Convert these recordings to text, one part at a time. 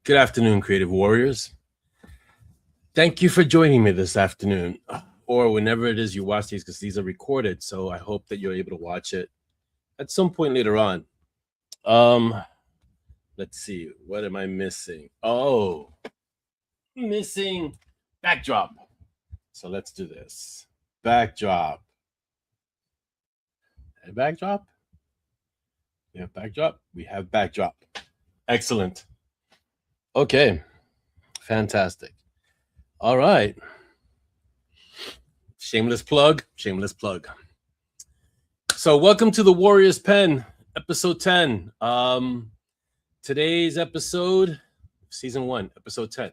Good afternoon, creative warriors. Thank you for joining me this afternoon, or whenever it is you watch these, because these are recorded. So I hope that you're able to watch it at some point later on. Um, let's see, what am I missing? Oh, missing backdrop. So let's do this. Backdrop. A backdrop. We have backdrop. We have backdrop. Excellent. Okay. Fantastic. All right. Shameless plug. Shameless plug. So welcome to the Warrior's Pen, episode 10. Today's episode, season 1, episode 10.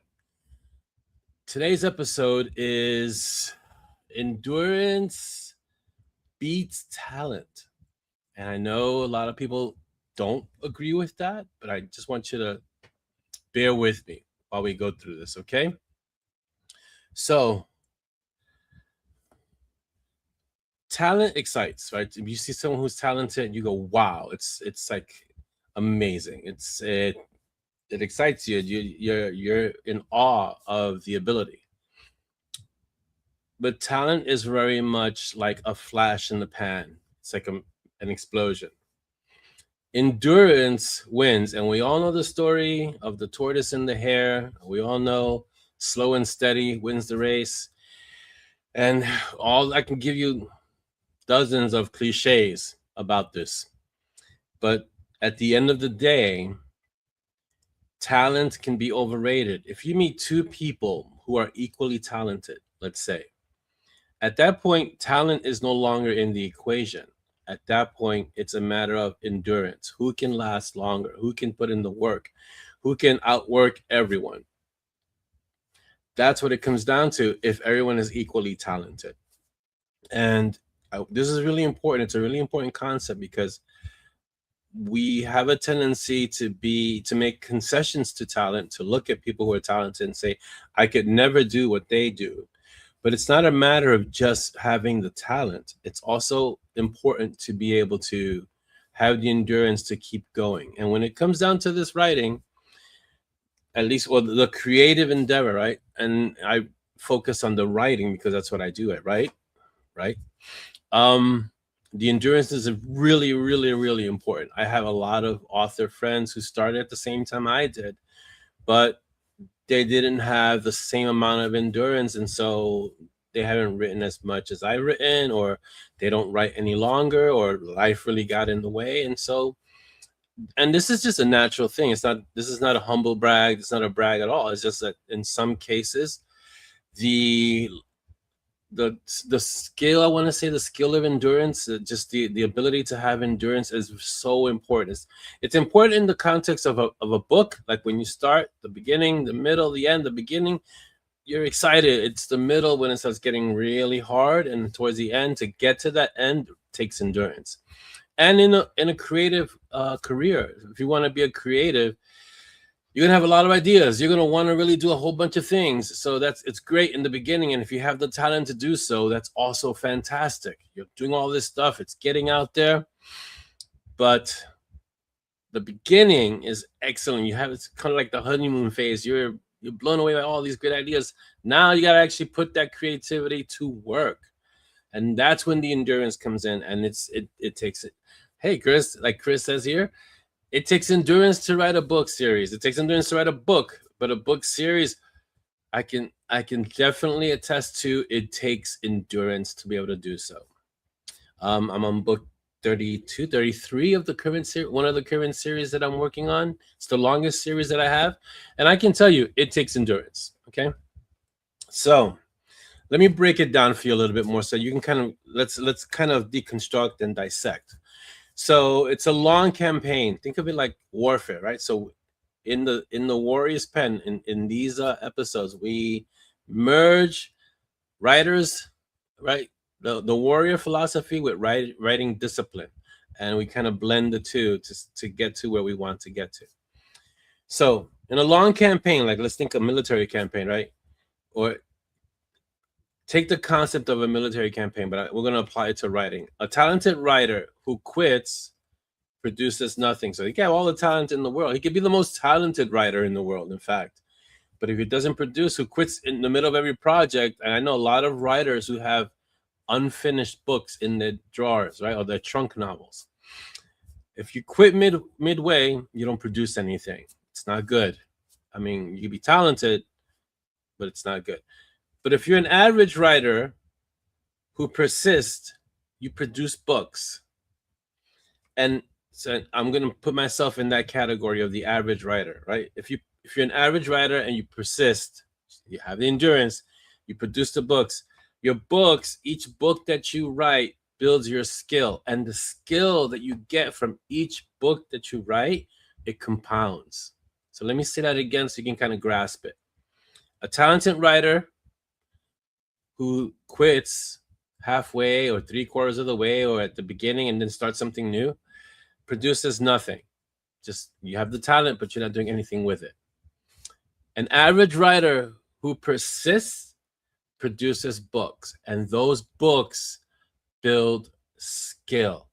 Today's episode is endurance beats talent. And I know a lot of people don't agree with that, but I just want you to bear with me while we go through this, okay? So, talent excites, right? If you see someone who's talented, you go, wow, it's like amazing. It excites you. You're in awe of the ability. But talent is very much like a flash in the pan. It's like an explosion. Endurance wins, and we all know the story of the tortoise and the hare. We all know slow and steady wins the race. And all I can give you dozens of cliches about this. But at the end of the day, talent can be overrated. If you meet two people who are equally talented, let's say, at that point, talent is no longer in the equation. At that point, it's a matter of endurance. Who can last longer? Who can put in the work? Who can outwork everyone? That's what it comes down to if everyone is equally talented. And this is really important. It's a really important concept because we have a tendency to make concessions to talent, to look at people who are talented and say, I could never do what they do. But it's not a matter of just having the talent. It's also important to be able to have the endurance to keep going. And when it comes down to this writing, at least, well, the creative endeavor, right? And I focus on the writing because that's what I do at, right? The endurance is really, really, really important. I have a lot of author friends who started at the same time I did, but they didn't have the same amount of endurance, and so they haven't written as much as I've written, or they don't write any longer, or life really got in the way. And so, and this is just a natural thing. This is not a humble brag. It's not a brag at all. It's just that in some cases, the skill, I want to say the skill of endurance, just the ability to have endurance is so important. It's important in the context of a book. Like when you start, the beginning, the middle, the end. The beginning, you're excited. It's the middle when it starts getting really hard, and towards the end, to get to that end takes endurance. And in a creative career, if you want to be a creative, you're gonna have a lot of ideas. You're gonna want to really do a whole bunch of things. So it's great in the beginning, and if you have the talent to do so, that's also fantastic. You're doing all this stuff. It's getting out there, but the beginning is excellent. It's kind of like the honeymoon phase. You're blown away by all these great ideas. Now you gotta actually put that creativity to work, and that's when the endurance comes in. And it takes it. Hey, Chris, like Chris says here, it takes endurance to write a book series. It takes endurance to write a book, but a book series, I can definitely attest to, it takes endurance to be able to do so. I'm on book 32, 33 of the current series, one of the current series that I'm working on. It's the longest series that I have, and I can tell you it takes endurance. Okay, so let me break it down for you a little bit more, so you can kind of let's kind of deconstruct and dissect. So it's a long campaign. Think of it like warfare, right? So in the Warrior's Pen, in these episodes, we merge writers, right? The warrior philosophy with writing discipline, and we kind of blend the two to get to where we want to get to. So in a long campaign, like let's think a military campaign, right? Or take the concept of a military campaign, but we're going to apply it to writing. A talented writer who quits produces nothing. So he can have all the talent in the world. He could be the most talented writer in the world, in fact. But if he doesn't produce, who quits in the middle of every project, and I know a lot of writers who have unfinished books in their drawers, right, or their trunk novels. If you quit midway, you don't produce anything. It's not good. I mean, you can be talented, but it's not good. But if you're an average writer who persists, you produce books. And so I'm going to put myself in that category of the average writer, right? If you're an average writer and you persist, you have the endurance, you produce the books. Your books, each book that you write builds your skill, and the skill that you get from each book that you write, it compounds. So let me say that again so you can kind of grasp it. A talented writer who quits halfway or 3/4 of the way or at the beginning and then starts something new produces nothing. Just, you have the talent, but you're not doing anything with it. An average writer who persists produces books, and those books build skill,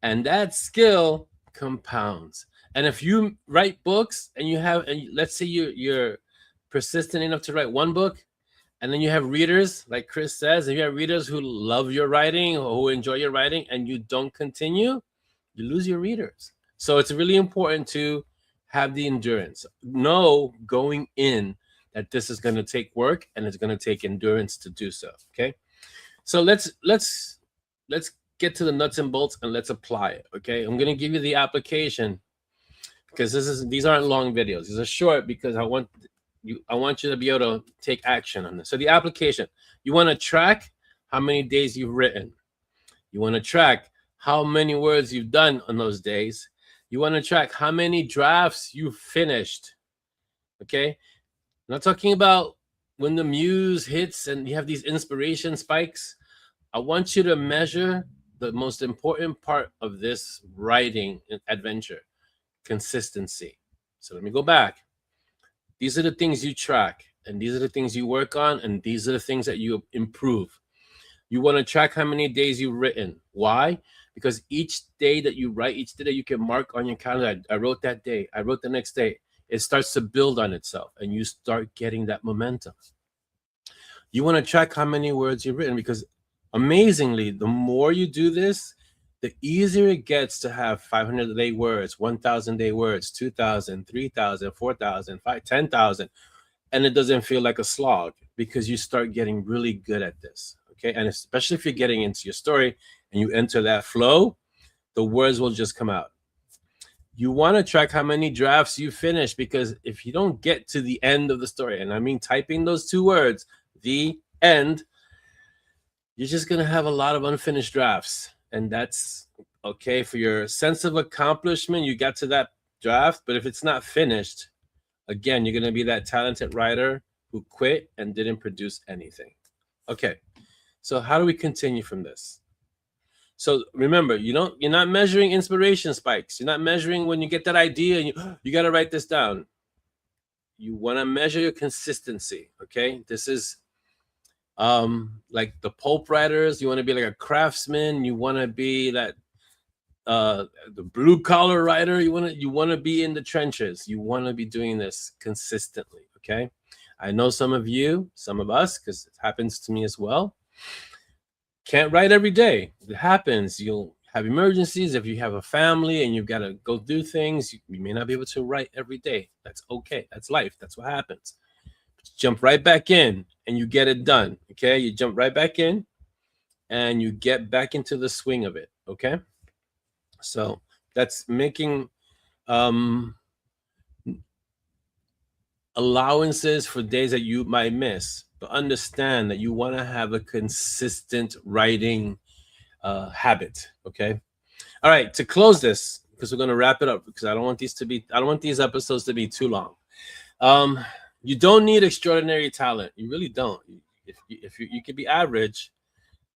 and that skill compounds. And if you write books and let's say you're persistent enough to write one book, and then you have readers, like Chris says, if you have readers who love your writing or who enjoy your writing and you don't continue, you lose your readers. So it's really important to have the endurance. Know going in that this is going to take work and it's going to take endurance to do so. Okay. So let's get to the nuts and bolts and let's apply it. Okay. I'm going to give you the application because these aren't long videos. These are short because I want you to be able to take action on this. So the application, you want to track how many days you've written. You want to track how many words you've done on those days. You want to track how many drafts you've finished. Okay. I'm not talking about when the muse hits and you have these inspiration spikes. I want you to measure the most important part of this writing adventure, consistency. So let me go back. These are the things you track, and these are the things you work on, and these are the things that you improve. You want to track how many days you've written. Why? Because each day that you write, each day that you can mark on your calendar, I wrote that day, I wrote the next day, it starts to build on itself, and you start getting that momentum. You want to track how many words you've written, because amazingly, the more you do this, the easier it gets to have 500-day words, 1,000-day words, 2,000, 3,000, 4,000, 10,000, and it doesn't feel like a slog because you start getting really good at this. Okay, and especially if you're getting into your story and you enter that flow, the words will just come out. You want to track how many drafts you finish, because if you don't get to the end of the story, and I mean typing those two words, the end, you're just going to have a lot of unfinished drafts. And that's okay for your sense of accomplishment. You got to that draft, but if it's not finished, again, you're going to be that talented writer who quit and didn't produce anything. Okay, so how do we continue from this? So remember, you're not measuring inspiration spikes. You're not measuring when you get that idea and you got to write this down. You want to measure your consistency. Okay, this is like the pulp writers. You want to be like a craftsman. You want to be that the blue collar writer. You want to be in the trenches. You want to be doing this consistently. Okay, I know some of us, because it happens to me as well, can't write every day. It happens. You'll have emergencies. If you have a family and you've got to go do things, you may not be able to write every day. That's okay. That's life. That's what happens. Jump right back in and you get it done. Okay, you jump right back in and you get back into the swing of it. Okay, so that's making allowances for days that you might miss, but understand that you want to have a consistent writing habit. Okay, all right, to close this, because we're going to wrap it up, because I don't want these episodes to be too long. You don't need extraordinary talent. You really don't. If you could be average,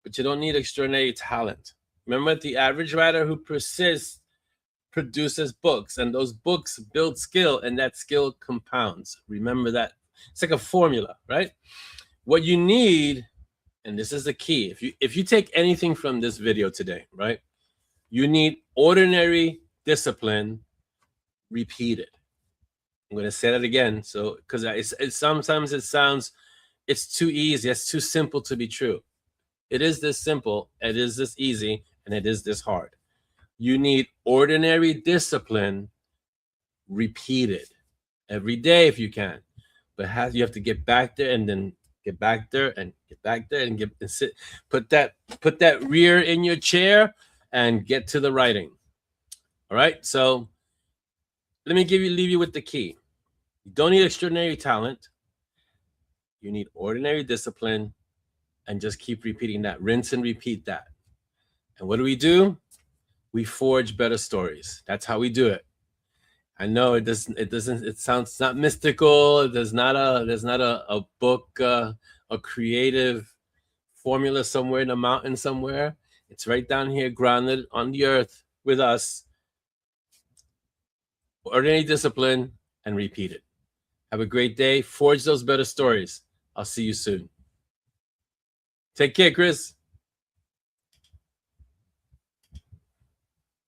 but you don't need extraordinary talent. Remember, the average writer who persists produces books, and those books build skill, and that skill compounds. Remember that. It's like a formula, right? What you need, and this is the key, if you take anything from this video today, right? You need ordinary discipline, repeated. I'm going to say that again. So, because sometimes it sounds, it's too easy. It's too simple to be true. It is this simple. It is this easy, and it is this hard. You need ordinary discipline repeated every day if you can, but you have to get back there and then get back there and get back there and sit. Put that rear in your chair and get to the writing. All right. So let me leave you with the key. You don't need extraordinary talent. You need ordinary discipline, and just keep repeating that. Rinse and repeat that. And what do? We forge better stories. That's how we do it. I know it sounds not mystical. There's not a book, a creative formula somewhere in a mountain somewhere. It's right down here, grounded on the earth with us. Ordinary discipline and repeat it. Have a great day. Forge those better stories. I'll see you soon. Take care, Chris.